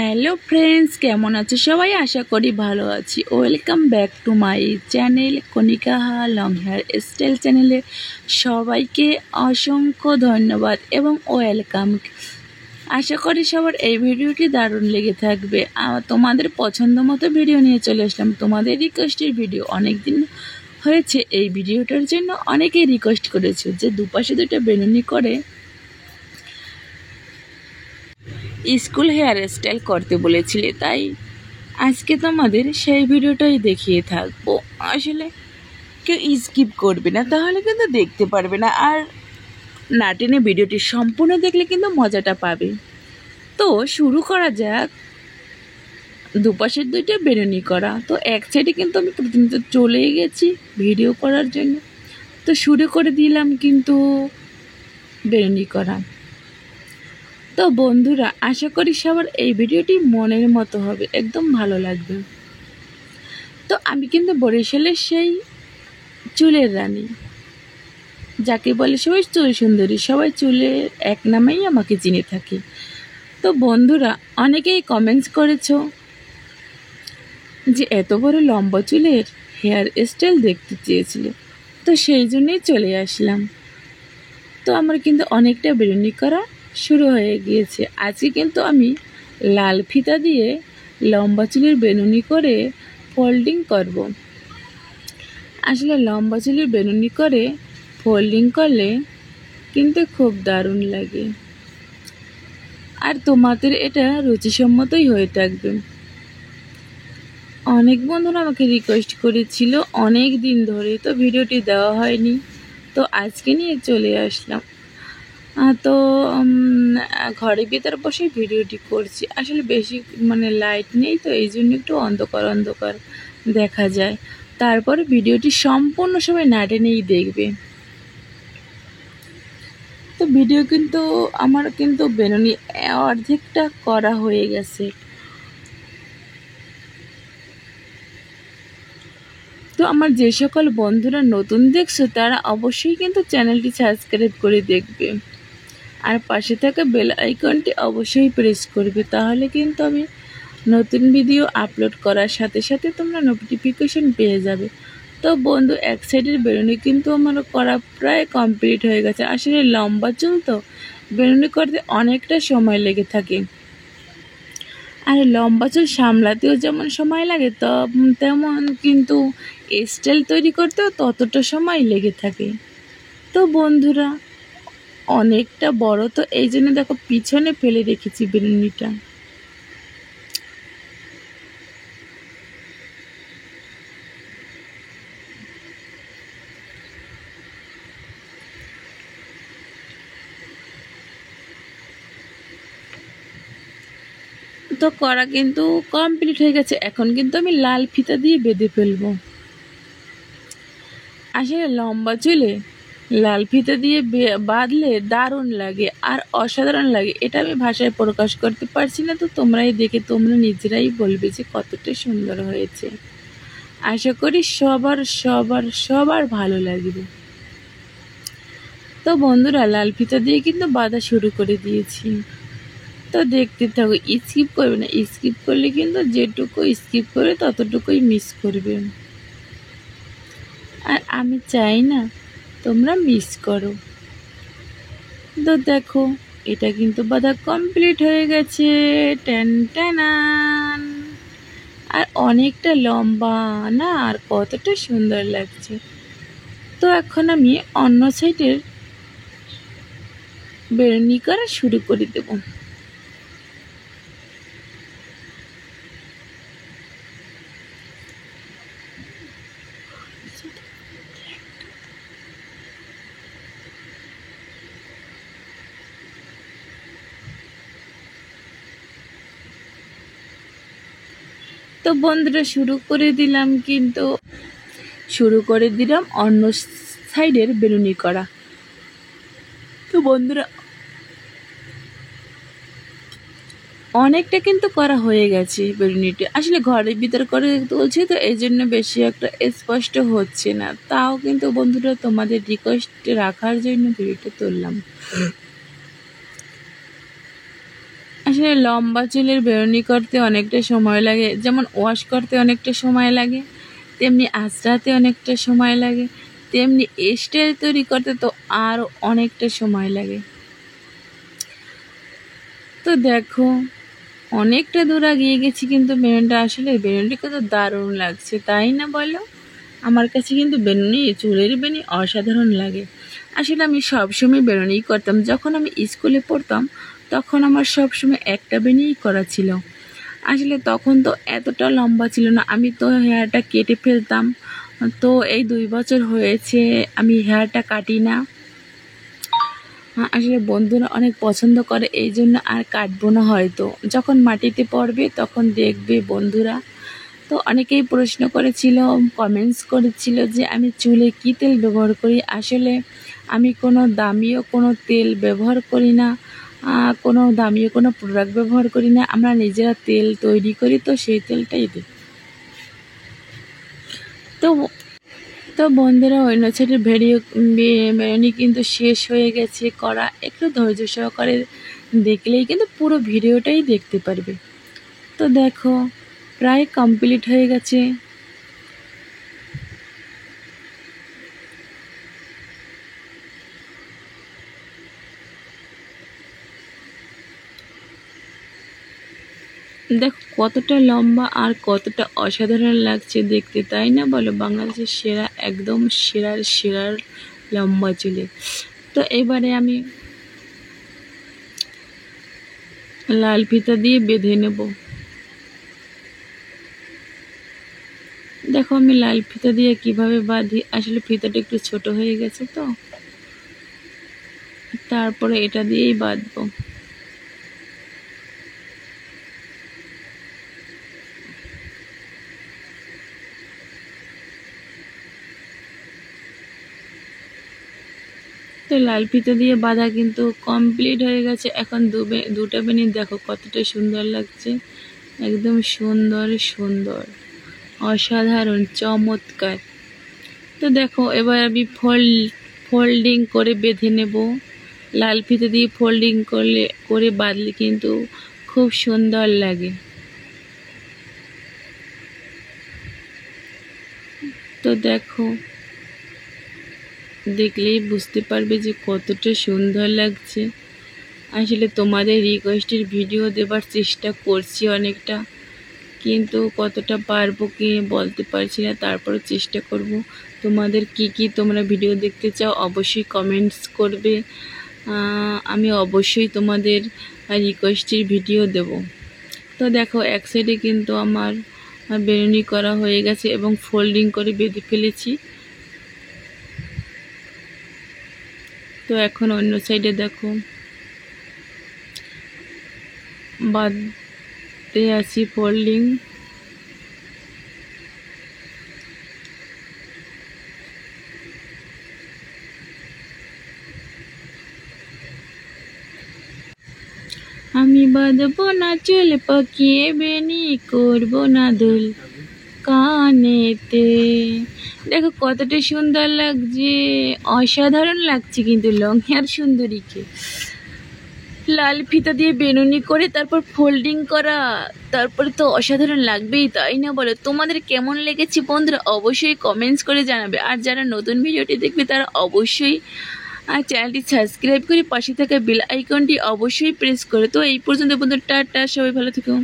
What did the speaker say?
Hello friends, কেমন আছো সবাই? আশা করি ভালো আছি। Welcome back to my channel Kanika long hair style চ্যানেলে সবাইকে অসংখ্য ধন্যবাদ এবং ওয়েলকাম। আশা করি সবার এই ভিডিওটি দারুণ লেগে থাকবে। তোমাদের পছন্দ মতো ভিডিও নিয়ে চলে আসলাম, তোমাদের রিকোয়েস্টের ভিডিও। অনেক দিন হয়েছে এই ভিডিওটার জন্য অনেকেই রিকোয়েস্ট করেছে যে দুপাশে দুটো বেনুনি করে স্কুল হেয়ার স্টাইল করতে বলেছিলে, তাই আজকে তোমাদের সেই ভিডিওটাই দেখিয়ে থাকবো। আসলে কেউ স্কিপ করবে না, তাহলে কিন্তু দেখতে পারবে না, আর না টেনে ভিডিওটি সম্পূর্ণ দেখলে কিন্তু মজাটা পাবে। তো শুরু করা যাক দুপাশের দুইটা বেনুনি করা। তো এক সাইডে কিন্তু আমি প্রথমত চলে গেছি ভিডিও করার জন্য, তো শুরু করে দিলাম কিন্তু বেনুনি করা। তো বন্ধুরা, আশা করি সবার এই ভিডিওটি মনের মতো হবে, একদম ভালো লাগবে। তো আমি কিন্তু বরিশালের সেই চুলের রানী, যাকে বলে সবাই চুল সুন্দরী, সবাই চুলের এক নামেই আমাকে চিনে থাকে। তো বন্ধুরা, অনেকেই কমেন্টস করেছো যে এত বড় লম্বা চুলের হেয়ার স্টাইল দেখতে চেয়েছিল, তো সেই জন্যই চলে আসলাম। তো আমার কিন্তু অনেকটা বেরুনি করা শুরু হয়ে গিয়েছে। আজকে কিন্তু আমি লাল ফিতা দিয়ে লম্বা চুলের বেনুনি করে ফোল্ডিং করব। আসলে লম্বা চুলের বেনুনি করে ফোল্ডিং করলে কিন্তু খুব দারুণ লাগে, আর তোমাদের এটা রুচিসম্মতই হয়ে থাকবে। অনেক বন্ধুরা আমাকে রিকোয়েস্ট করেছিল অনেক দিন ধরে, তো ভিডিওটি দেওয়া হয়নি, তো আজকে নিয়ে চলে আসলাম। তো ঘরের ভিতরে বসে ভিডিওটি করছি। আসলে বেশি লাইট নেই, তো এই জন্য একটু অন্ধকার অন্ধকার দেখা যায়। তারপরে ভিডিওটি সম্পূর্ণ সবাই না টেনেই দেখবে। তো ভিডিও কিন্তু আমার কিন্তু বেনুনি অর্ধেকটা করা হয়ে গেছে। তো আমার যে সকল বন্ধুরা নতুন দেখছো তারা অবশ্যই কিন্তু চ্যানেলটি সাবস্ক্রাইব করে দেখবে, আর পাশে থাকা বেল আইকনটি অবশ্যই প্রেস করবে, তাহলে কিন্তু আমি নতুন ভিডিও আপলোড করার সাথে সাথে তোমরা নোটিফিকেশন পেয়ে যাবে। তো বন্ধু, এক সাইডের বেরুনি কিন্তু আমার করা প্রায় কমপ্লিট হয়ে গেছে। আসলে লম্বা চুল তো বেরুনি করতে অনেকটা সময় লেগে থাকে, আর লম্বা চুল সামলাতেও যেমন সময় লাগে তেমন কিন্তু স্টাইল তৈরি করতেও ততটা সময় লেগে থাকে। তো বন্ধুরা, অনেকটা বড়, তো এই জন্য দেখো পিছনে ফেলে রেখেছি বেরুনিটা। তো করা কিন্তু কমপ্লিট হয়ে গেছে, এখন কিন্তু আমি লাল ফিতা দিয়ে বেঁধে ফেলবো। আসলে লম্বা চুলে লাল ফিতা দিয়ে বাঁধলে দারুণ লাগে আর অসাধারণ লাগে, এটা আমি ভাষায় প্রকাশ করতে পারছি না। তো তোমরাই দেখে তোমরা নিজেরাই বলবে যে কতটা সুন্দর হয়েছে। আশা করি সবার সবার সবার ভালো লাগবে। তো বন্ধুরা, লাল ফিতা দিয়ে কিন্তু বাঁধা শুরু করে দিয়েছি। তো দেখতে থাকো, স্কিপ করবে না, স্কিপ করলে কিন্তু যেটুকু স্কিপ করে ততটুকুই মিস করবে, আর আমি চাই না তোমরা মিস করো। তো দেখো, এটা কিন্তু বাঁধা কমপ্লিট হয়ে গেছে। টেন টেনান, আর অনেকটা লম্বা না, আর কতটা সুন্দর লাগছে। তো এখন আমি অন্য সাইডের বেরুনি করা শুরু করে দেবো। তো বন্ধুরা, শুরু করে দিলাম অন্য সাইডের বেলুনি করা। তো বন্ধুরা, অনেকটা কিন্তু করা হয়ে গেছে বেলুনিটা। আসলে ঘরের ভিতর করে তুলছি, তো এই জন্য বেশি একটা স্পষ্ট হচ্ছে না, তাও কিন্তু বন্ধুরা তোমাদের রিকোয়েস্ট রাখার জন্য ভিডিওটা তুললাম। আসলে লম্বা চুলের বেরুনি করতে অনেকটা সময় লাগে, যেমন ওয়াশ করতে অনেকটা সময় লাগে, তেমনি আঁচড়াতে অনেকটা সময় লাগে, তেমনি স্টাইল তৈরি করতে তো আরও অনেকটা সময় লাগে। তো দেখো অনেকটা দূর এগিয়ে গেছি, কিন্তু বেরুনিটা আসলে বেরুনিটা কত দারুণ লাগছে, তাই না বলো? আমার কাছে কিন্তু বেরুনি, চুলের বেরুনি অসাধারণ লাগে। আসলে আমি সবসময় বেরুনিই করতাম। যখন আমি স্কুলে পড়তাম তখন আমার সবসময় একটা বেরুনিই করা ছিল। আসলে তখন তো এতটা লম্বা ছিল না, আমি তো হেয়ারটা কেটে ফেলতাম। তো এই 2 বছর হয়েছে আমি হেয়ারটা কাটি না। আসলে বন্ধুরা অনেক পছন্দ করে, এই জন্য আর কাটবো না হয়তো। যখন মাটিতে পড়বে তখন দেখবে বন্ধুরা। তো অনেকেই প্রশ্ন করেছিল, কমেন্টস করেছিল যে আমি চুলে কী তেল ব্যবহার করি। আসলে আমি কোনো দামিও কোনো তেল ব্যবহার করি না, কোনো দামিও কোনো প্রোডাক্ট ব্যবহার করি না। আমরা নিজেরা তেল তৈরি করি, তো সেই তেলটাই দিই। তো তো বন্ধুরা অন্য সাইডের বেরুনি কিন্তু শেষ হয়ে গেছে করা। একটু ধৈর্য সহকারে দেখলেই কিন্তু পুরো ভিডিওটাই দেখতে পারবে। তো দেখো প্রায় কমপ্লিট হয়ে গেছে। দেখো কতটা লম্বা আর কতটা অসাধারণ লাগছে দেখতে, তাই না বলো? বাংলাদেশের সেরা, একদম সেরার লম্বা চুলে। তো এবারে আমি লাল ফিতা দিয়ে বেঁধে নেব। দেখো আমি লাল ফিতা দিয়ে কিভাবে বাঁধি। আসলে ফিতাটা একটু ছোট হয়ে গেছে, তো তারপরে এটা দিয়েই বাঁধবো। তো লাল ফিতা দিয়ে বাঁধা কিন্তু কমপ্লিট হয়ে গেছে। এখন দুটা বেনি দেখো কতটা সুন্দর লাগছে, একদম সুন্দর অসাধারণ চমৎকার। তো দেখো এবার আমি ফোল্ডিং করে বেঁধে নেব। লাল ফিতা দিয়ে ফোল্ডিং করে বাঁধলে কিন্তু খুব সুন্দর লাগে। তো দেখো দেখলেই বুঝতে পারবে যে কতটা সুন্দর লাগছে। আসলে তোমাদের রিকোয়েস্টের ভিডিও দেবার চেষ্টা করছি অনেকটা, কিন্তু কতটা পারবো কি বলতে পারছি না, তারপরে চেষ্টা করব। তোমাদের কি তোমরা ভিডিও দেখতে চাও অবশ্যই কমেন্টস করবে, আমি অবশ্যই তোমাদের রিকোয়েস্টের ভিডিও দেব। তো দেখো এক সাইডে কিন্তু আমার বেরুনি করা হয়ে গেছে এবং ফোল্ডিং করে বেঁধে ফেলেছি। তো এখন অন্য সাইডে দেখো বাঁধতে আছি ফোল্ডিং। আমি বাঁধবো না চুল পাকিয়ে বেনি, করবো না দুল কানেতে। দেখো কতটা সুন্দর লাগছে, অসাধারণ লাগছে কিন্তু লং হেয়ার সুন্দরীকে। লাল ফিতা দিয়ে বেনুনি করে তারপর ফোল্ডিং করা, তারপরে তো অসাধারণ লাগবেই, তাই না বলো? তোমাদের কেমন লেগেছে বন্ধুরা অবশ্যই কমেন্টস করে জানাবে। আর যারা নতুন ভিডিওটি দেখবে তারা অবশ্যই চ্যানেলটি সাবস্ক্রাইব করে পাশে থাকা বেল আইকনটি অবশ্যই প্রেস করে। তো এই পর্যন্ত বন্ধুরা, টাটা, সবাই ভালো থেকো।